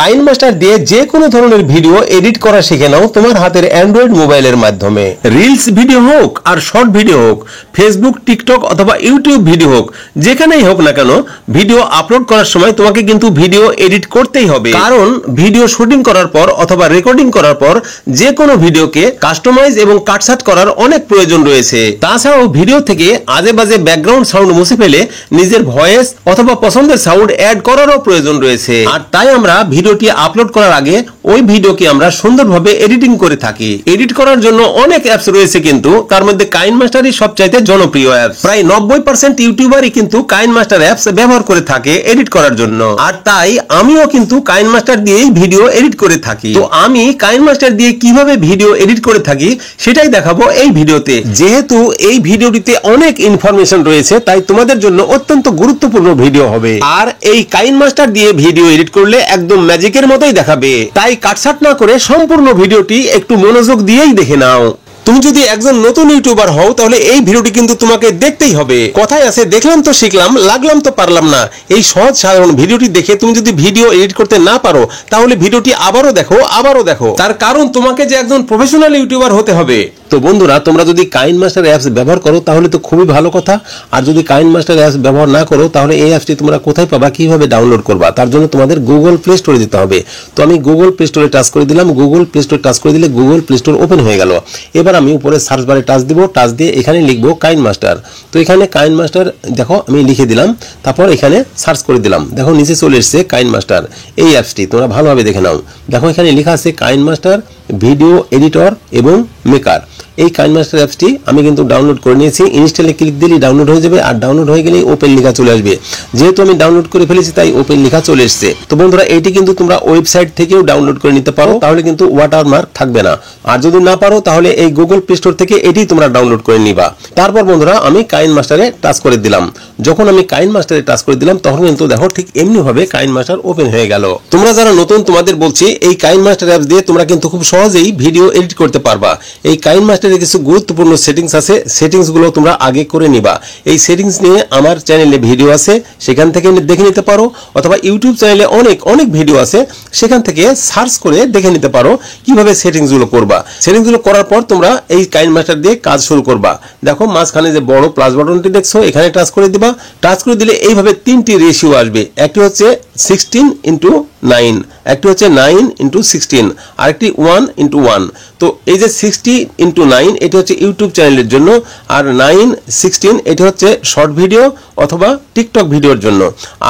KineMaster দিয়ে যে কোনো ধরনের ভিডিও এডিট করা শিখে নাও তোমার হাতের অ্যান্ড্রয়েড মোবাইলের মাধ্যমে। রিলস ভিডিও হোক আর শর্ট ভিডিও হোক, ফেসবুক, টিকটক অথবা ইউটিউব ভিডিও হোক, যেখানেই হোক না কেন, ভিডিও আপলোড করার সময় তোমাকে কিন্তু ভিডিও এডিট করতেই হবে। কারণ ভিডিও শুটিং করার পর অথবা রেকর্ডিং করার পর যে কোনো ভিডিওকে কাস্টমাইজ এবং কাটছাট করার অনেক প্রয়োজন রয়েছে। তাছাড়াও ভিডিও থেকে আজে বাজে ব্যাকগ্রাউন্ড সাউন্ড মুছে ফেলে নিজের ভয়েস অথবা পছন্দের সাউন্ড অ্যাড করারও প্রয়োজন রয়েছে। আর তাই আমরা ভিডিওটি আপলোড করার আগে ওই ভিডিওকে আমরা সুন্দরভাবে এডিটিং করে থাকি। এডিট করার জন্য অনেক অ্যাপস রয়েছে, কিন্তু তার মধ্যে কাইনমাস্টারই সবচাইতে জনপ্রিয় অ্যাপ। প্রায় 90% ইউটিউবারই কিন্তু কাইনমাস্টার অ্যাপস ব্যবহার করে থাকে এডিট করার জন্য। আর তাই আমিও কিন্তু কাইনমাস্টার দিয়েই ভিডিও এডিট করে থাকি। তো আমি কাইনমাস্টার দিয়ে কিভাবে ভিডিও এডিট করে থাকি সেটাই দেখাবো এই ভিডিওতে। যেহেতু এই ভিডিওটিতে অনেক ইনফরমেশন রয়েছে, তাই তোমাদের জন্য অত্যন্ত গুরুত্বপূর্ণ ভিডিও হবে। আর এই কাইনমাস্টার দিয়ে ভিডিও এডিট করলে একদম ম্যাজিকের মতোই দেখাবে। তাই কাটছাট না করে সম্পূর্ণ ভিডিওটি একটু মনোযোগ দিয়েই দেখে নাও। তুমি যদি একজন নতুন ইউটিউবার হও তাহলে এই ভিডিওটি কিন্তু তোমাকে দেখতেই হবে। কথায় আছে, দেখলাম তো শিখলাম, লাগলাম তো পারলাম না। এই সহজ সাধারণ ভিডিওটি দেখে তুমি যদি ভিডিও এডিট করতে না পারো তাহলে ভিডিওটি আবারও দেখো। তার কারণ তোমাকে যে একজন প্রফেশনাল ইউটিউবার হতে হবে। তো বন্ধুরা, তোমরা যদি কাইনমাস্টার অ্যাপস ব্যবহার করো তাহলে তো খুবই ভালো কথা। আর যদি কাইনমাস্টার অ্যাপস ব্যবহার না করো তাহলে এই অ্যাপসটি তোমরা কোথায় পাবা, কিভাবে ডাউনলোড করবা, তার জন্য তোমাদের গুগল প্লে স্টোরে যেতে হবে। তো আমি গুগল প্লে স্টোরে টাচ করে দিলাম। গুগল প্লে স্টোরে টাচ করে দিলে গুগল প্লে স্টোর ওপেন হয়ে গেল। এবার আমি উপরে সার্চ বারে টাচ দিব। টাচ দিয়ে এখানে লিখবো কাইনমাস্টার। তো এখানে কাইনমাস্টার দেখো আমি লিখে দিলাম, তারপর এখানে সার্চ করে দিলাম। দেখো নিচে চলে এসেছে কাইনমাস্টার এই অ্যাপসটি। তোমরা ভালোভাবে দেখে নাও। দেখো এখানে লেখা আছে কাইনমাস্টার ভিডিও এডিটর এবং মেকার। এই কাইনমাস্টার অ্যাপসটি আমি কিন্তু ডাউনলোড করে নিয়েছি। ইনস্টলে ক্লিক দিলেই ডাউনলোড হয়ে যাবে। আর ডাউনলোড হয়ে গেলেই ওপেন লেখা চলে আসবে। যেহেতু আমি ডাউনলোড করে ফেলেছি তাই ওপেন লেখা চলে এসেছে। তো বন্ধুরা, এটি কিন্তু তোমরা ওয়েবসাইট থেকেও ডাউনলোড করে নিতে পারো, তাহলে কিন্তু ওয়াটারমার্ক থাকবে না। আর যদি না পারো তাহলে এই গুগল প্লে স্টোর থেকে এটি তোমরা ডাউনলোড করে নিবা। তারপর বন্ধুরা আমি কাইনমাস্টারে টাচ করে দিলাম। যখন আমি কাইনমাস্টারে টাচ করে দিলাম তখন কিন্তু দেখো ঠিক এমনি ভাবে কাইনমাস্টার ওপেন হয়ে গেল। তোমরা যারা নতুন তোমাদের বলছি, এই কাইনমাস্টার অ্যাপস দিয়ে তোমরা কিন্তু খুব সহজেই ভিডিও এডিট করতে পারবা। এই কাইনমাস্টারে কিছু গুরুত্বপূর্ণ সেটিংস আছে, সেটিংস গুলো তোমরা আগে করে নিবা। এই সেটিংস নিয়ে আমার চ্যানেলে ভিডিও আছে, সেখান থেকে দেখে নিতে পারো, অথবা ইউটিউব চ্যানেলে অনেক ভিডিও আছে, সেখান থেকে সার্চ করে দেখে নিতে পারো কিভাবে সেটিংস গুলো করবা। সেটিংস গুলো করার পর তোমরা এই কাইনমাস্টার দিয়ে কাজ শুরু করবা। দেখো মাঝখানে যে বড় প্লাস বাটনটি দেখছো, এখানে টাচ করে দিবা। টাচ করে দিলে এইভাবে তিনটি রেশিও আসবে। একটি হচ্ছে 16:9, একটি হচ্ছে 9:16, আরেকটি 1:1। তো এই যে 60:9 এটি হচ্ছে ইউটিউব চ্যানেলের জন্য, আর 9:16 এটি হচ্ছে শর্ট ভিডিও অথবা টিকটক ভিডিওর জন্য,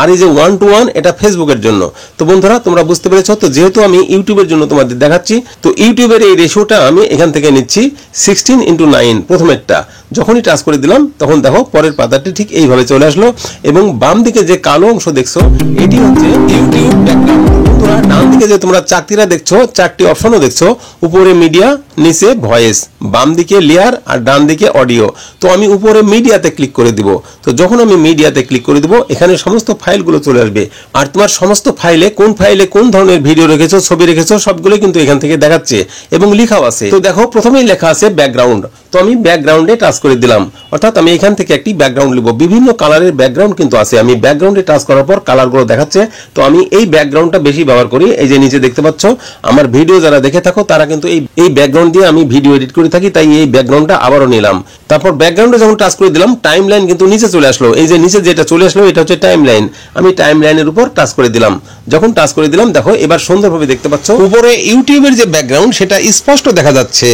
আর এই যে 1:1 এটা ফেসবুকের জন্য। তো বন্ধুরা তোমরা বুঝতে পেরেছো। তো যেহেতু আমি ইউটিউবের জন্য তোমাদের দেখাচ্ছি, তো ইউটিউবের এই রেশিওটা আমি এখান থেকে নিচ্ছি 16:9 প্রথমেরটা। যখনই টাচ করে দিলাম তখন দেখো পরের পাতাটি ঠিক এইভাবে চলে আসলো, এবং বাম দিকে যে কালো অংশ দেখছো এটি হচ্ছে ইউটিউব ব্যাকগ্রাউন্ড। বন্ধুরা, ডান দিকে যে তোমরা চাকতিরা দেখছো, চারটি অপশনও দেখছো, উপরে মিডিয়া, নিচে ভয়েস, বাম দিকে লেয়ার আর ডান দিকে অডিও। তো আমি উপরে মিডিয়াতে ক্লিক করে দিব। তো যখন আমি মিডিয়াতে ক্লিক করে দিব এখানে সমস্ত ফাইলগুলো চলে আসবে। আর তোমার সমস্ত ফাইলে কোন ধরনের ভিডিও রেখেছো, ছবি রেখেছো, সবগুলো কিন্তু এখান থেকে দেখাচ্ছে এবং লেখাও আছে। তো দেখো প্রথমেই লেখা আছে ব্যাকগ্রাউন্ড। তো আমি ব্যাকগ্রাউন্ডে টাচ করে দিলাম, অর্থাৎ আমি এখান থেকে একটি ব্যাকগ্রাউন্ড লিখব। বিভিন্ন কালারের ব্যাকগ্রাউন্ড কিন্তু আছে। আমি ব্যাকগ্রাউন্ডে টাচ করার পর কালারগুলো দেখাচ্ছে। তো আমি এই ব্যাকগ্রাউন্ডটা বেশি ব্যবহার করি। এই যে নিচে দেখতে পাচ্ছ, আমার ভিডিও যারা দেখে থাকো তারা কিন্তু এই ব্যাকগ্রাউন্ড দিয়ে আমি ভিডিও এডিট করে থাকি, তাই এই ব্যাকগ্রাউন্ডটা আবারও নিলাম। তারপর ব্যাকগ্রাউন্ডে যখন টাচ করে দিলাম টাইমলাইন কিন্তু নিচে চলে আসলো। এই যে নিচে যেটা চলে আসলো এটা হচ্ছে টাইমলাইন। আমি টাইমলাইনের উপর টাচ করে দিলাম। যখন টাচ করে দিলাম দেখো এবার সুন্দরভাবে দেখতে পাচ্ছ উপরে ইউটিউবের যে ব্যাকগ্রাউন্ড সেটা স্পষ্ট দেখা যাচ্ছে।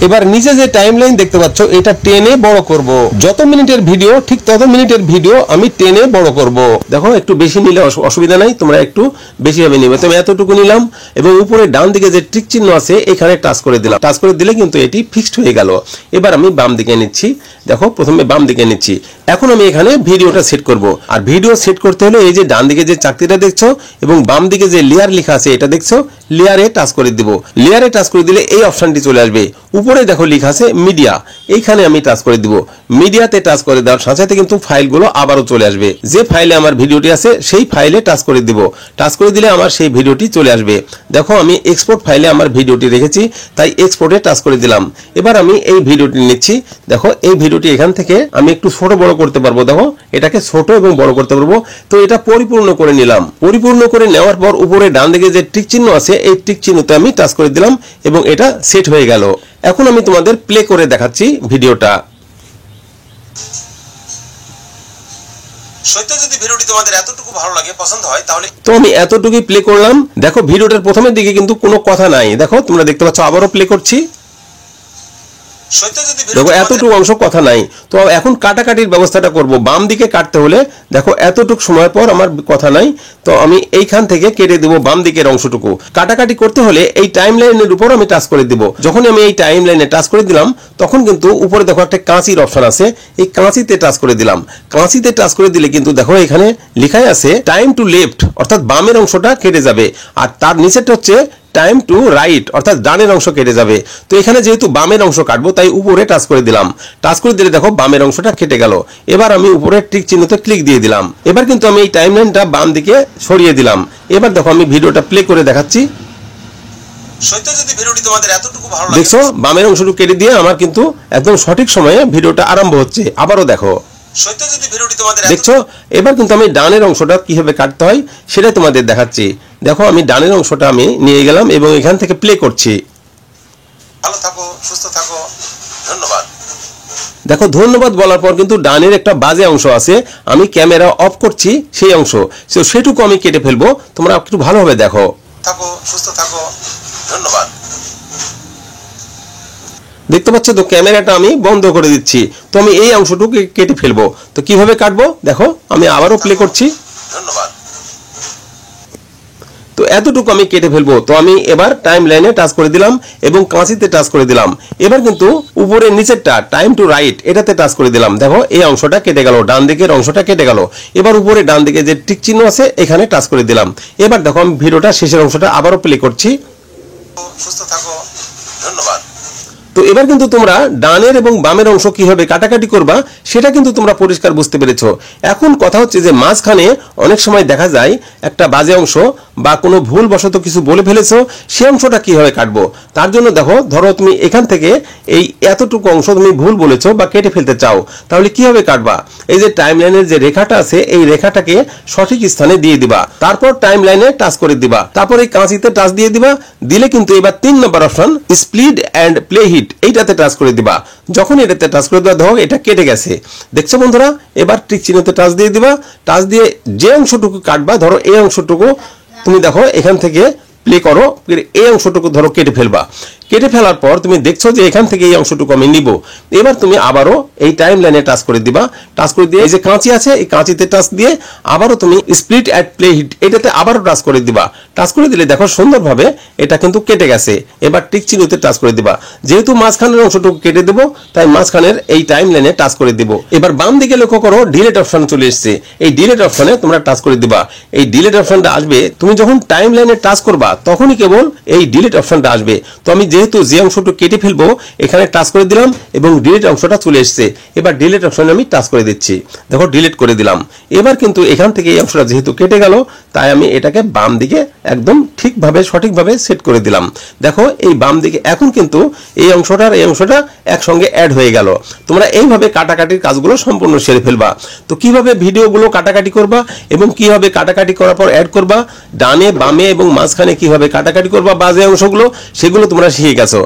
এবার নিচে যে টাইমলাইন দেখতে পাচ্ছ এটা টেনে বড় করব। যত মিনিটের ভিডিও ঠিক তত মিনিটের ভিডিও আমি টেনে বড় করব। দেখো একটু বেশি নিলে অসুবিধা নাই, তোমরা একটু বেশি ভাবে নিবে। তো আমি এতটুকু নিলাম এবং উপরে ডান দিকে যে টিক চিহ্ন আছে এখানে টাচ করে দিলাম। টাচ করে দিলে কিন্তু এটি ফিক্সড হয়ে গেল। এবার আমি বাম দিকে নিচ্ছি। দেখো প্রথমে বাম দিকে নিচ্ছি। এখন আমি এখানে ভিডিওটা সেট করব। আর ভিডিও সেট করতে হলে এই যে ডান দিকে যে চাকতিটা দেখছো এবং বাম দিকে যে লেয়ার লেখা আছে এটা দেখছো, লেয়ারে টাচ করে দিব। লেয়ারে টাচ করে দিলে এই অপশনটি চলে আসবে। উপরে দেখো লেখা আছে মিডিয়া, এইখানে আমি টাচ করে দিব। মিডিয়াতে টাচ করে দেওয়ার সাথে সাথে কিন্তু ফাইলগুলো আবারও চলে আসবে। যে ফাইলে আমার ভিডিওটি আছে সেই ফাইলে টাচ করে দিব। টাচ করে দিলে আমার সেই ভিডিওটি চলে আসবে। দেখো আমি এক্সপোর্ট ফাইলে আমার ভিডিওটি রেখেছি, তাই এক্সপোর্টে টাচ করে দিলাম। এবার আমি এই ভিডিওটি নিচ্ছি। দেখো এই ভিডিওটি এখান থেকে আমি একটু ছোট বড় করতে পারবো। দেখো এটাকে ছোট এবং বড় করতে পারবো। তো এটা পরিপূর্ণ করে নিলাম। পরিপূর্ণ করে নেওয়ার পর উপরে ডান দিকে যে টিক চিহ্ন আছে এই টিক চিহ্নতে আমি টাচ করে দিলাম এবং এটা সেট হয়ে গেল। এখন আমি তোমাদের প্লে করে দেখাচ্ছি ভিডিওটা। সত্যি যদি ভিডিওটি তোমাদের এতটুকু ভালো লাগে, পছন্দ হয়, তাহলে তো আমি এতটুকুই প্লে করলাম। দেখো ভিডিওটার প্রথমের দিকে কিন্তু কোনো কথা নাই। দেখো তোমরা দেখতে পাচ্ছ, আবারও প্লে করছি। দেখো এতটুকু অংশ কথা নাই। তো এখন কাটাকাটির ব্যবস্থাটা করব। বাম দিকে কাটতে হলে দেখো এতটুকু সময় পর আমার কথা নাই, তো আমি এইখান থেকে কেটে দেব বাম দিকের অংশটুকু। কাটাকাটি করতে হলে এই টাইম লাইনের উপর আমি টাচ করে দিব। যখন আমি এই টাইম লাইনে টাচ করে দিলাম তখন কিন্তু উপরে দেখো একটা কাঁচির অপশন আছে, এই কাঁচিতে টাচ করে দিলাম। কাঁচিতে টাচ করে দিলে কিন্তু দেখো এখানে লেখাই আছে টাইম টু লেফট, অর্থাৎ বামের অংশটা কেটে যাবে, আর তার নিচেটা হচ্ছে টাইম টু রাইট, অর্থাৎ ডানের অংশ কেটে যাবে। তো এখানে যেহেতু বামের অংশ কাটবো তাই উপরে টাচ করে দিলাম। টাচ করে দিলে দেখো বামের অংশটা কেটে গেল। এবার আমি উপরে টিক চিহ্নতে ক্লিক দিয়ে দিলাম। এবার কিন্তু আমি এই টাইমলাইনটা বাম দিকে সরিয়ে দিলাম। এবার দেখো আমি ভিডিওটা প্লে করে দেখাচ্ছি। দেখছো বামের অংশটুকু কেটে দিয়ে আমার কিন্তু একদম সঠিক সময়ে ভিডিওটা আরম্ভ হচ্ছে। আবারও দেখো, দেখছো এবার কিন্তু আমি ডানের অংশটা কিভাবে কাটতে হয় সেটাই তোমাদের দেখাচ্ছি। দেখো আমি ডানের অংশটা আমি নিয়ে গেলাম এবং এখান থেকে প্লে করছি। ভালো থাকো, সুস্থ থাকো, ধন্যবাদ। দেখো ধন্যবাদ বলার পর কিন্তু ডানের একটা বাজে অংশ আছে, আমি ক্যামেরা অফ করছি সেই অংশ, সেটুকু আমি কেটে ফেলবো। তোমরা একটু ভালোভাবে দেখো। থাকো, সুস্থ থাকো, ধন্যবাদ। দেখতে পাচ্ছ তো ক্যামেরাটা আমি বন্ধ করে দিচ্ছি। তো আমি এই অংশটুকু কেটে ফেলবো। তো কিভাবে কাটবো দেখো, আমি আবারও প্লে করছি। ধন্যবাদ। তো এতটুকু আমি কেটে ফেলবো। তো আমি এবার টাইম লাইনে টাচ করে দিলাম এবং কাঁচিতে টাচ করে দিলাম। এবার কিন্তু উপরের নিচেরটা টাইম টু রাইট এটাতে টাচ করে দিলাম। দেখো এই অংশটা কেটে গেল, ডান দিকের অংশটা কেটে গেল। এবার উপরে ডান দিকে যে টিক চিহ্ন আছে এখানে টাচ করে দিলাম। এবার দেখো আমি ভিডিওটা শেষের অংশটা আবারও প্লে করছি। সুস্থ থাকো, ধন্যবাদ। তো এবার কিন্তু তোমরা ডানের এবং বামের অংশ কিভাবে কাটাকাটি করবা সেটা কিন্তু তোমরা পরিষ্কার বুঝতে পেরেছো। এখন কথা হচ্ছে যে মাঝখানে অনেক সময় দেখা যায় একটা বাজে অংশ বা কোনো ভুল বশত কিছু বলে ফেলেছো, সেই অংশটা কিভাবে কাটবো। তার জন্য দেখো, ধরো তুমি এখান থেকে এই এতটুকু অংশ তুমি ভুল বলেছো বা কেটে ফেলতে চাও, তাহলে কিভাবে কাটবা। এই যে টাইমলাইনের যে রেখাটা আছে এই রেখাটাকে সঠিক স্থানে দিয়ে দিবা, তারপর টাইমলাইনে টাচ করে দিবা, তারপর এই কাঁচিতে টাচ দিয়ে দিবা। দিলে কিন্তু এবার 3 নম্বর option split and play hit এইটাতে টাচ করে দিবা। যখন এটাতে টাচ করে দেওয়া দেখো এটা কেটে গেছে। দেখছো বন্ধুরা, এবার টিক চিহ্নতে টাচ দিয়ে দিবা। টাচ দিয়ে যে অংশটুকু কাটবা, ধরো এই অংশটুকু তুমি দেখো এখান থেকে প্লে করো, এই অংশটুকু ধরো কেটে ফেলবা। কেটে ফেলার পর তুমি দেখছো যে এখান থেকে এই অংশটুকু আমি নিব। এবার তুমি আবারও এই টাইম লাইনে টাচ করে দিবা। টাচ করে দিয়ে এই যে কাঁচি আছে এই কাঁচিতে টাচ দিয়ে আবারও তুমি স্প্লিট অ্যাট প্লে হিট এটাতে আবারও টাচ করে দিবা। টাচ করে দিলে দেখো সুন্দরভাবে এটা কিন্তু কেটে গেছে। এবার টিক চিহ্নতে টাচ করে দিবা। যেহেতু মাঝখানের অংশটুকু কেটে দেবো তাই মাঝখানের এই টাইম লাইনে টাচ করে দিব। এবার বাম দিকে লক্ষ্য করো ডিলিট অপশন চলে এসেছে। এই ডিলিট অপশনে তোমরা টাচ করে দিবা। এই ডিলিট অপশনটা আসবে তুমি যখন টাইম লাইনে টাচ করবা তখনই কেবল এই ডিলিট অপশনটা আসবে। তো আমি যেহেতু যে অংশটুকু কেটে ফেলবো এখানে টাচ করে দিলাম এবং ডিলিট অংশটা চলে এসেছে। এবার ডিলিট অপশনে আমি টাচ করে দিচ্ছি। দেখো ডিলিট করে দিলাম। এবার কিন্তু এখান থেকে এই অংশটা যেহেতু কেটে গেল তাই আমি এটাকে বাম দিকে একদম ঠিকভাবে সঠিকভাবে সেট করে দিলাম। দেখো এই বাম দিকে এখন কিন্তু এই অংশটা আর এই অংশটা একসঙ্গে অ্যাড হয়ে গেল। তোমরা এইভাবে কাটাকাটির কাজগুলো সম্পূর্ণ সেরে ফেলবা। তো কিভাবে ভিডিওগুলো কাটাকাটি করবা এবং কিভাবে কাটাকাটি করার পর অ্যাড করবা, ডানে বামে এবং মাঝখানে কিভাবে কাটাকাটি করবা বাজে অংশগুলো, সেগুলো তোমরা শিখে গেছো।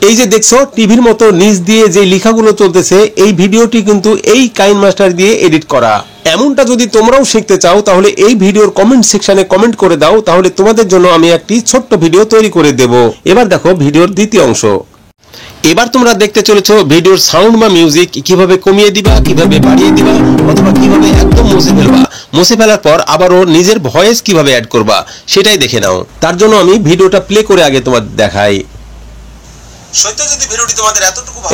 এই যে দেখছো টিভির মতো নিচ দিয়ে যে লেখাগুলো চলতেছে এই ভিডিওটি কিন্তু এই কাইনমাস্টার দিয়ে এডিট করা। এমনটা যদি তোমরাও শিখতে চাও তাহলে এই ভিডিওর কমেন্ট সেকশনে কমেন্ট করে দাও, তাহলে তোমাদের জন্য আমি একটি ছোট্ট ভিডিও তৈরি করে দেব। এবার দেখো ভিডিওর দ্বিতীয় অংশ। এবার তোমরা দেখতে চলেছো ভিডিওর সাউন্ড বা মিউজিক কিভাবে কমিয়ে দিবা, কিভাবে বাড়িয়ে দিবা অথবা কিভাবে একদম মুছে ফেলবা। মুছে ফেলার পর আবারও নিজের ভয়েস কিভাবে অ্যাড করবা সেটাই দেখে নাও। তার জন্য আমি ভিডিওটা প্লে করে আগে তোমাদের দেখাই।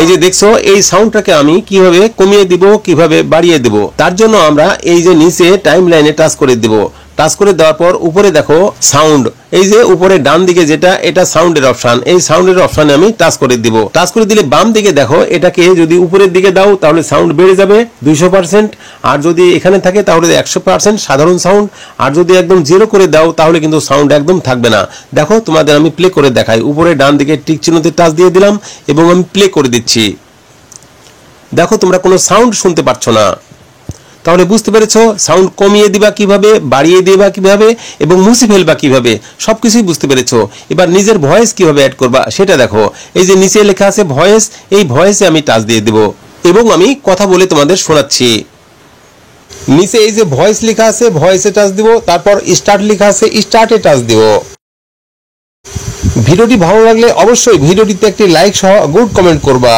এই যে দেখছো এই সাউন্ডটাকে আমি কিভাবে কমিয়ে দিব, কিভাবে বাড়িয়ে দিব। তার জন্য আমরা এই যে নিচে টাইম লাইনে টাচ করে দিব। টাচ করে দেওয়ার পর উপরে দেখো সাউন্ড এই যে উপরে ডান দিকে যেটা এটা সাউন্ডের অপশন, এই সাউন্ডের অপশনে আমি টাচ করে দিব। টাচ করে দিলে বাম দিকে দেখো এটাকে যদি উপরের দিকে দাও তাহলে সাউন্ড বেড়ে যাবে 200%, আর যদি এখানে থাকে তাহলে 100% সাধারণ সাউন্ড, আর যদি একদম 0 করে দাও তাহলে কিন্তু সাউন্ড একদম থাকবে না। দেখো তোমাদের আমি প্লে করে দেখাই। উপরে ডান দিকে টিক চিহ্নতে টাচ দিয়ে দিলাম এবং আমি প্লে করে দিচ্ছি। দেখো তোমরা কোনো সাউন্ড শুনতে পাচ্ছ না। তাহলে বুঝতে পেরেছো সাউন্ড কমিয়ে দিবা কিভাবে, বাড়িয়ে দিবা কিভাবে এবং মুছে ফেলবা কিভাবে, সবকিছুই বুঝতে পেরেছো। এবার নিজের ভয়েস কিভাবে অ্যাড করবা সেটা দেখো। এই যে নিচে লেখা আছে ভয়েস, এই ভয়েসে আমি টাচ দিয়ে দেব এবং আমি কথা বলে তোমাদের শোনাচ্ছি। নিচে এই যে ভয়েস লেখা আছে ভয়েসে টাচ দিব, তারপর স্টার্ট লেখা আছে স্টার্টে টাচ দিব। ভিডিওটি ভালো লাগলে অবশ্যই ভিডিওটিতে একটি লাইক সহ গুড কমেন্ট করবা।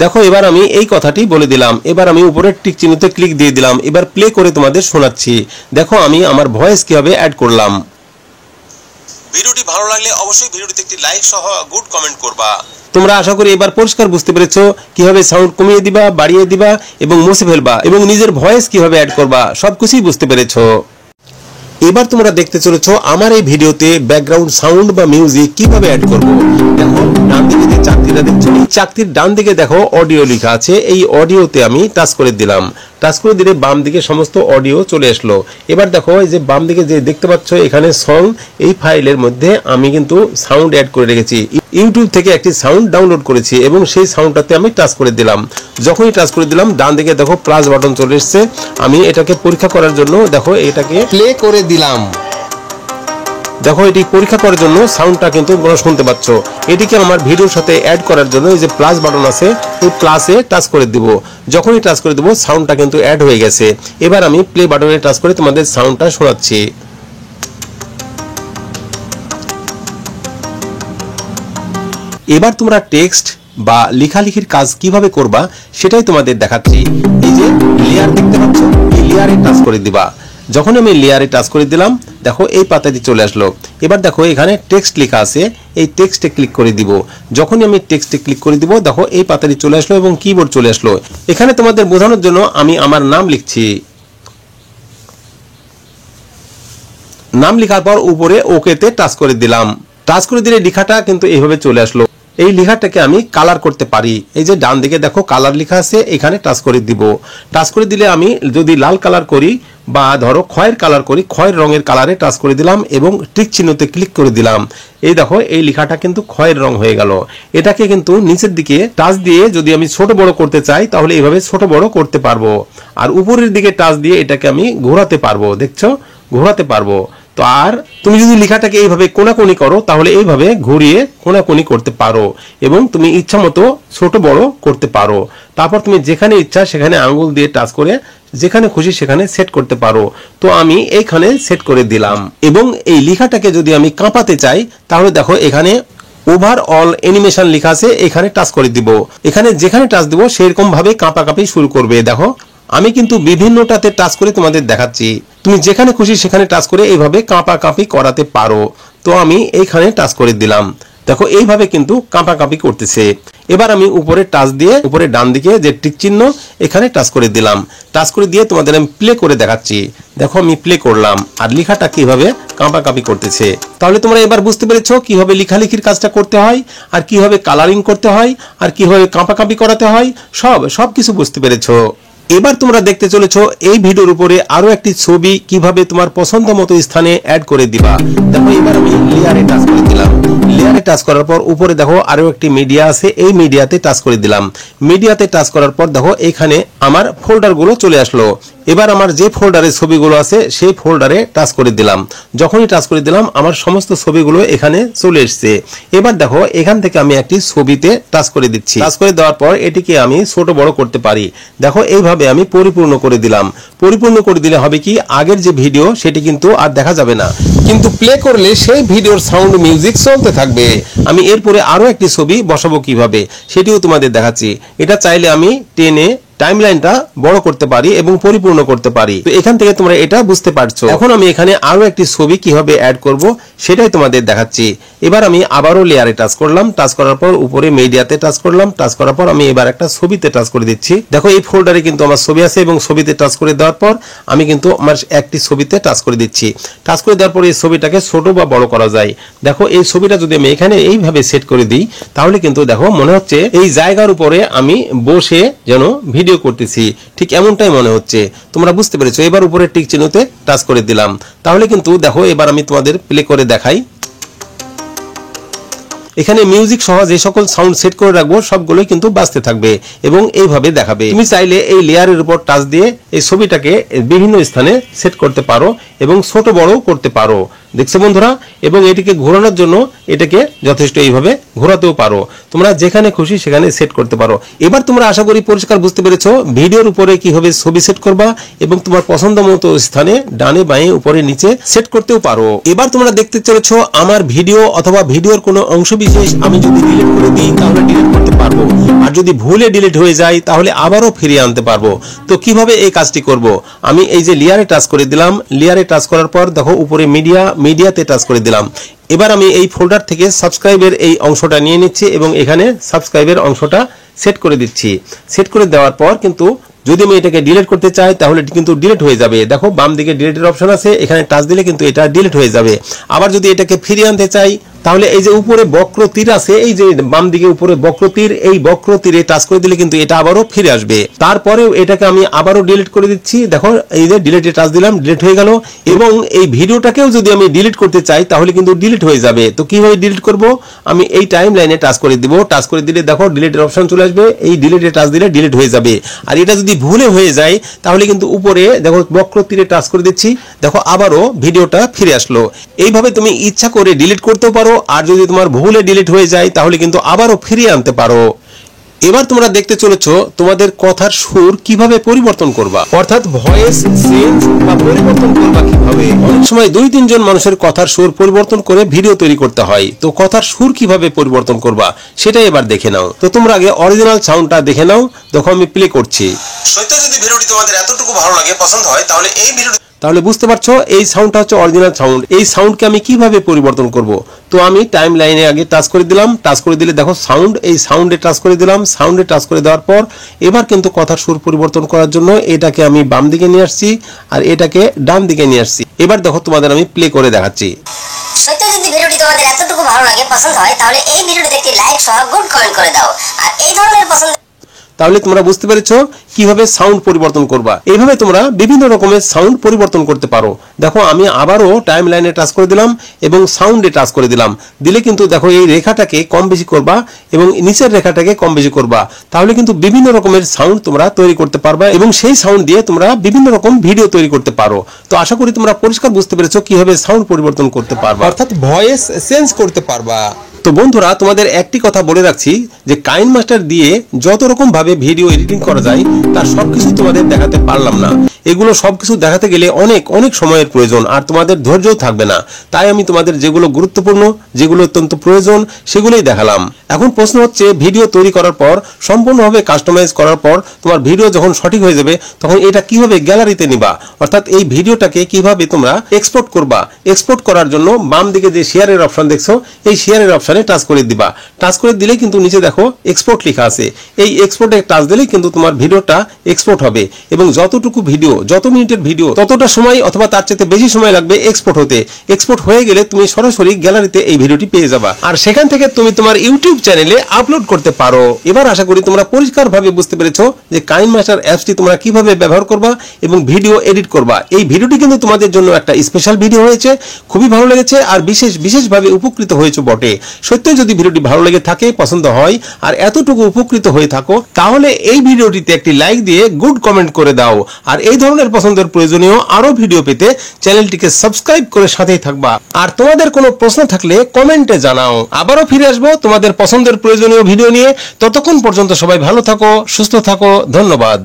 দেখো এবার আমি এই কথাটি বলে দিলাম। এবার আমি উপরের টিক চিহ্নতে ক্লিক দিয়ে দিলাম। এবার প্লে করে তোমাদের শোনাচ্ছি। দেখো আমি আমার ভয়েস কিভাবে অ্যাড করলাম। ভিডিওটি ভালো লাগলে অবশ্যই ভিডিওটিতে একটি লাইক সহ গুড কমেন্ট করবা। তোমরা আশা করি এবার পরিষ্কার বুঝতে পেরেছো কিভাবে সাউন্ড কমিয়ে দিবা, বাড়িয়ে দিবা এবং মুছে ফেলবা এবং নিজের ভয়েস কিভাবে অ্যাড করবা, সবকিছুই বুঝতে পেরেছো। এবার তোমরা দেখতে চলেছো আমার এই ভিডিওতে ব্যাকগ্রাউন্ড সাউন্ড বা মিউজিক কিভাবে অ্যাড করব। দেখো ডান দিকে যে চাকতিটা দেখছো, এই চাকতির ডান দিকে দেখো অডিও লেখা আছে, এই অডিওতে আমি টাচ করে দিলাম। টাচ করে দিলে বাম দিকে সমস্ত অডিও চলে আসলো। এবার দেখো এই যে বাম দিকে যে দেখতে পাচ্ছ এখানে সং, এই ফাইলের মধ্যে আমি কিন্তু সাউন্ড অ্যাড করে রেখেছি। ইউটিউব থেকে একটি সাউন্ড ডাউনলোড করেছি এবং সেই সাউন্ডটাতে আমি টাচ করে দিলাম। যখনই টাচ করে দিলাম ডান দিকে দেখো প্লাস বাটন চলে এসেছে। আমি এটাকে পরীক্ষা করার জন্য দেখো এটাকে প্লে করে দিলাম। দেখো এটি পরীক্ষা করার জন্য সাউন্ডটা কিন্তু তোমরা শুনতে পাচ্ছ। এটিকে আমার ভিডিওর সাথে অ্যাড করার জন্য এই যে প্লাস বাটন আছে এই প্লাসে টাচ করে দিব। যখনই টাচ করে দিব সাউন্ডটা কিন্তু অ্যাড হয়ে গেছে। এবার আমি প্লে বাটনে টাচ করে তোমাদের সাউন্ডটা শোনাচ্ছি। এবার তোমরা টেক্সট বা লেখালেখির কাজ কিভাবে করবা সেটাই তোমাদের দেখাচ্ছি। এই যে লেয়ার দেখতে পাচ্ছ, এই লেয়ারে টাচ করে দিবা। যখন আমি লেয়ারে টাচ করে দিলাম দেখো এই পাতাটি চলে আসলো। এবার দেখো এখানে টেক্সট লেখা আছে, এই টেক্সটে ক্লিক করে দিব। যখনই আমি টেক্সটে ক্লিক করে দিব দেখো এই পাতাটি চলে আসলো এবং কিবোর্ড চলে আসলো। এখানে তোমাদের বোঝানোর জন্য আমি আমার নাম লিখছি। নাম লেখার পর উপরে ওকেতে টাচ করে দিলাম। টাচ করে দিলে লেখাটা কিন্তু এইভাবে চলে আসলো। এই লেখাটাকে আমি কালার করতে পারি। এই যে ডান দিকে দেখো কালার লেখা আছে, এখানে টাচ করে দিব। টাচ করে দিলে আমি যদি লাল কালার করি বা ধরো খয়ের কালার করি, খয়ের রঙের কালারে টাচ করে দিলাম এবং টিক চিহ্নতে ক্লিক করে দিলাম। এই দেখো এই লেখাটা কিন্তু খয়ের রং হয়ে গেল। এটাকে কিন্তু নিচের দিকে টাচ দিয়ে যদি আমি ছোট বড় করতে চাই তাহলে এইভাবে ছোট বড় করতে পারবো, আর উপরের দিকে টাচ দিয়ে এটাকে আমি ঘোরাতে পারবো। দেখছো ঘোরাতে পারবো। তো আর তুমি যদি লেখাটাকে এইভাবে কোনাকুনি করো তাহলে এইভাবে ঘুরিয়ে কোনাকুনি করতে পারো এবং তুমি ইচ্ছা মতো ছোট বড় করতে পারো। তারপর তুমি যেখানে ইচ্ছা সেখানে আঙ্গুল দিয়ে টাচ করে যেখানে খুশি সেখানে সেট করতে পারো। তো আমি এইখানে সেট করে দিলাম এবং এই লেখাটাকে যদি আমি কাঁপাতে চাই তাহলে দেখো এখানে ওভারঅল অ্যানিমেশন লেখা আছে, এখানে টাচ করে দিব। এখানে যেখানে টাচ দিব সেরকম ভাবে কাঁপাকাঁপি শুরু করবে। দেখো আমি কিন্তু বিভিন্নটাতে টাচ করে তোমাদের দেখাচ্ছি। তুমি যেখানে খুশি সেখানে টাচ করে এইভাবে কাঁপাকাঁপি করাতে পারো। তো আমি এইখানে টাচ করে দিলাম। দেখো এইভাবে কিন্তু কাঁপাকাঁপি করতেছে। এবার আমি উপরে টাচ দিয়ে উপরে ডান দিকে যে টিক চিহ্ন এখানে টাচ করে দিলাম। টাচ করে দিয়ে তোমাদের আমি প্লে করে দেখাচ্ছি। দেখো আমি প্লে করলাম আর লেখাটা কিভাবে কাঁপাকাঁপি করতেছে। তাহলে তোমরা এবার বুঝতে পেরেছো কিভাবে লেখালেখির কাজটা করতে হয়, আর কিভাবে কালারিং করতে হয়, আর কিভাবে কাঁপাকাঁপি করাতে হয়, সবকিছু বুঝতে পেরেছো। এবার তোমরা দেখতে চলেছো এই ভিডিওর উপরে আরো একটি ছবি কিভাবে তোমার পছন্দ মতো স্থানে অ্যাড করে দিবা। দেখো এবার আমি লেয়ারে টাচ করে দিলাম। লেয়ারে টাচ করার পর উপরে দেখো আরো একটি মিডিয়া আছে, এই মিডিয়াতে টাচ করে দিলাম। মিডিয়াতে টাচ করার পর দেখো এখানে আমার ফোল্ডারগুলো চলে আসলো। এবার আমার যে ফোল্ডারে ছবিগুলো আছে সেই ফোল্ডারে টাচ করে দিলাম। যখনই টাচ করে দিলাম আমার সমস্ত ছবিগুলো এখানে চলে এসেছে। এবার দেখো এখান থেকে আমি একটি ছবিতে টাচ করে দিচ্ছি। টাচ করে দেওয়ার পর এটিকে আমি ছোট বড় করতে পারি। দেখো এইভাবে আমি পরিপূর্ণ করে দিলাম। পরিপূর্ণ করে দিলে হবে কি আগের যে ভিডিও সেটি কিন্তু আর দেখা যাবে না, কিন্তু প্লে করলে সেই ভিডিওর সাউন্ড মিউজিক চলতে থাকবে। আমি এরপরে আরো একটি ছবি বসাবো কিভাবে সেটিও তোমাদের দেখাচ্ছি। এটা চাইলে আমি টেনে টাইমলাইনটা বড় করতে পারি এবং পরিপূর্ণ করতে পারি। তো এখান থেকে তোমরা এটা বুঝতে পারছো। এখন আমি এখানে আরো একটি ছবি কিভাবে অ্যাড করব সেটাই তোমাদের দেখাচ্ছি। এবার আমি আবারও লেয়ারে টাচ করলাম, টাচ করার পর উপরে মিডিয়াতে টাচ করলাম, টাচ করার পর আমি এবার একটা ছবিতে টাচ করে দিচ্ছি। দেখো এই ফোল্ডারে কিন্তু আমার ছবি আছে এবং ছবিতে টাচ করে দেওয়ার পর আমি কিন্তু আমার একটি ছবিতে টাচ করে দিচ্ছি। টাচ করে দেওয়ার পর এই ছবিটাকে ছোট বা বড় করা যায়। দেখো এই ছবিটা যদি আমি এখানে এইভাবে সেট করে দিই তাহলে কিন্তু দেখো মনে হচ্ছে এই জায়গার উপরে আমি বসে যেন ভিডিও করতেছি, ঠিক এমনটাই মনে হচ্ছে। তোমরা বুঝতে পেরেছো। এবার উপরে টিক চিহ্নতে টাচ করে দিলাম, তাহলে কিন্তু দেখো এবার আমি তোমাদের প্লে করে দেখাই। এখানে মিউজিক সহ যে সকল সাউন্ড সেট করে রাখবো সবগুলোই কিন্তু বাজতে থাকবে এবং এইভাবে দেখাবে। তুমি চাইলে এই লেয়ারের উপর টাচ দিয়ে এই ছবিটাকে বিভিন্ন স্থানে সেট করতে পারো এবং ছোট বড় করতে পারো। দেখছো বন্ধুরা, এবং এটিকে ঘোরানোর জন্য এটাকে যথেষ্ট এইভাবে ঘোরাতেও পারো। তোমরা যেখানে খুশি সেখানে সেট করতে পারো। এবার তোমরা আশা করি পরিষ্কার বুঝতে পেরেছো ভিডিওর উপরে কিভাবে ছবি সেট করবা এবং তোমার পছন্দ মতো স্থানে ডানে বাঁয়ে উপরে নিচে সেট করতেও পারো। এবার তোমরা দেখতে চলেছো আমার ভিডিও অথবা ভিডিওর কোনো অংশ বিশেষ আমি যদি ডিলিট করে দিই তাহলে ডিলিট করতে পারবো, আর যদি ভুলে ডিলিট হয়ে যায় তাহলে আবারও ফিরিয়ে আনতে পারবো। তো কিভাবে এই কাজটি করব? আমি এই যে লেয়ারে টাচ করে দিলাম, লেয়ারে টাচ করার পর দেখো উপরে মিডিয়াতে টাচ করে দিলাম। এবার আমি এই ফোল্ডার থেকে সাবস্ক্রাইবের এই অংশটা নিয়ে নিচ্ছি এবং এখানে সাবস্ক্রাইবের অংশটা সেট করে দিচ্ছি। সেট করে দেওয়ার পর কিন্তু যদি আমি এটাকে ডিলিট করতে চাই তাহলে কিন্তু ডিলিট হয়ে যাবে। দেখো বাম দিকে ডিলিটের অপশন আছে, এখানে টাচ দিলে কিন্তু এটা ডিলিট হয়ে যাবে। আবার যদি এটাকে ফিরিয়ে আনতে চাই তাহলে এই যে উপরে বক্র তীর আছে, এই যে বাম দিকে উপরে বক্র তীর, এই বক্র তীরে টাচ করে দিলে কিন্তু এটা আবারও ফিরে আসবে। তারপরেও এটাকে আমি আবারও ডিলিট করে দিচ্ছি। দেখো এই যে ডিলিটে টাচ দিলাম, ডিলিট হয়ে গেল। এবং এই ভিডিওটাকেও যদি আমি ডিলিট করতে চাই তাহলে কিন্তু ডিলিট হয়ে যাবে। তো কিভাবে ডিলিট করব? আমি এই টাইম লাইনে টাচ করে দিব, টাচ করে দিলে দেখো ডিলিটের অপশন চলে আসবে, এই ডিলিটে টাচ দিলে ডিলিট হয়ে যাবে। আর এটা যদি ভুলে হয়ে যায় তাহলে কিন্তু উপরে দেখো বক্র তীরে টাচ করে দিচ্ছি, দেখো আবারও ভিডিওটা ফিরে আসলো। এইভাবে তুমি ইচ্ছা করে ডিলিট করতেও পারো, আর যদি তোমার ভুলে ডিলিট হয়ে যায় তাহলে কিন্তু আবারও ফিরিয়ে আনতে পারো। এবার তোমরা দেখতে চলেছো তোমাদের কথার সুর কিভাবে পরিবর্তন করবা, অর্থাৎ ভয়েস চেঞ্জ বা পরিবর্তন করবা কিভাবে। অনেক সময় 2-3 জন মানুষের কথার সুর পরিবর্তন করে ভিডিও তৈরি করতে হয়। তো কথার সুর কিভাবে পরিবর্তন করবা সেটাই এবার দেখে নাও। তো তোমরা আগে অরিজিনাল সাউন্ডটা দেখে নাও। দেখো আমি প্লে করছি। সত্যি যদি ভিডিওটি তোমাদের এতটুকু ভালো লাগে, পছন্দ হয়, তাহলে এই ভিডিও তাহলে বুঝতে পারছো এই সাউন্ডটা হচ্ছে অরিজিনাল সাউন্ড। এই সাউন্ডকে আমি কিভাবে পরিবর্তন করব? তো আমি টাইম লাইনে আগে টাচ করে দিলাম, টাচ করে দিলে দেখো সাউন্ড, এই সাউন্ডে টাচ করে দিলাম। সাউন্ডে টাচ করে দেওয়ার পর এবার কিন্তু কথার সুর পরিবর্তন করার জন্য এটাকে আমি বাম দিকে নিয়ে আসছি আর এটাকে ডান দিকে নিয়ে আসছি। এবার দেখো তোমাদের আমি প্লে করে দেখাচ্ছি। সত্যি যদি ভিডিওটি তোমাদের এতটুকু ভালো লাগে, পছন্দ হয়, তাহলে এই ভিডিওটিতে একটি লাইক সহ গুড কমেন্ট করে দাও। আর এই ধরনের পছন্দ তাহলে তোমরা বুঝতে পেরেছো কিভাবে সাউন্ড পরিবর্তন করবা। এইভাবে তোমরা বিভিন্ন রকমের সাউন্ড পরিবর্তন করতে পারো। দেখো আমি আবারও টাইম লাইনে টাচ করে দিলাম এবং সাউন্ডে টাচ করে দিলাম। দিলে কিন্তু দেখো এই রেখাটাকে কম বেশি করবা এবং নিচের রেখাটাকে কম বেশি করবা, তাহলে কিন্তু বিভিন্ন রকমের সাউন্ড তোমরা তৈরি করতে পারবা এবং সেই সাউন্ড দিয়ে তোমরা বিভিন্ন রকম ভিডিও তৈরি করতে পারো। তো আশা করি তোমরা পরিষ্কার বুঝতে পেরেছো কিভাবে সাউন্ড পরিবর্তন করতে পারবা, অর্থাৎ ভয়েস চেঞ্জ করতে পারবা। তো বন্ধুরা তোমাদের একটি কথা বলে রাখছি যে কাইনমাস্টার দিয়ে যত রকম ভাবে ভিডিও এডিটিং করা যায় তার সবকিছু তোমাদের দেখাতে পারলাম না। এগুলো সবকিছু দেখাতে গেলে অনেক অনেক সময়ের প্রয়োজন, আর তোমাদের ধৈর্যও থাকবে না। তাই আমি তোমাদের যেগুলো গুরুত্বপূর্ণ, যেগুলো অত্যন্ত প্রয়োজন সেগুলোই দেখালাম। এখন প্রশ্ন হচ্ছে ভিডিও তৈরি করার পর সম্পূর্ণভাবে কাস্টমাইজ করার পর তোমার ভিডিও যখন সঠিক হয়ে যাবে তখন এটা কিভাবে গ্যালারিতে নিবা, অর্থাৎ এই ভিডিওটাকে কিভাবে তোমরা এক্সপোর্ট করবা। এক্সপোর্ট করার জন্য বাম দিকে যে শেয়ারের অপশন দেখছো এই শেয়ারের অপশনে টাচ করে দিবা। টাচ করে দিলে কিন্তু নিচে দেখো এক্সপোর্ট লেখা আছে, এই এক্সপোর্টে টাচ দিলে কিন্তু তোমার ভিডিওটা এক্সপোর্ট হবে এবং যতটুকু ভিডিও, যত মিনিটের ভিডিও ততটা সময় অথবা তার চেয়ে বেশি সময় লাগবে এক্সপোর্ট হতে। এক্সপোর্ট হয়ে গেলে তুমি সরাসরি গ্যালারিতে এই ভিডিওটি পেয়ে যাবা, আর সেখান থেকে তুমি তোমার ইউটিউব চ্যানেলে আপলোড করতে পারো। এবার আশা করি তোমরা পরিষ্কারভাবে বুঝতে পেরেছো যে কাইনমাস্টার অ্যাপসটি তোমরা কিভাবে ব্যবহার করবা এবং ভিডিও এডিট করবা। এই ভিডিওটি কিন্তু তোমাদের জন্য একটা স্পেশাল ভিডিও হয়েছে, খুবই ভালো লেগেছে আর বিশেষভাবে উপকৃত হয়েছে বটে। সত্যি যদি ভিডিওটি ভালো লেগে থাকে, পছন্দ হয় আর এতটুকু উপকৃত হয়ে থাকো তাহলে এই ভিডিওটিতে একটি লাইক দিয়ে গুড কমেন্ট করে দাও। আর এই ধরনের পছন্দের প্রয়োজনীয় আরো ভিডিও পেতে চ্যানেলটিকে সাবস্ক্রাইব করে সাথেই থাকবা। আর তোমাদের কোনো প্রশ্ন থাকলে কমেন্টে জানাও। আবারও ফিরে আসবো তোমাদের পছন্দের প্রয়োজনীয় ভিডিও নিয়ে। ততক্ষণ পর্যন্ত সবাই ভালো থাকো, সুস্থ থাকো। ধন্যবাদ।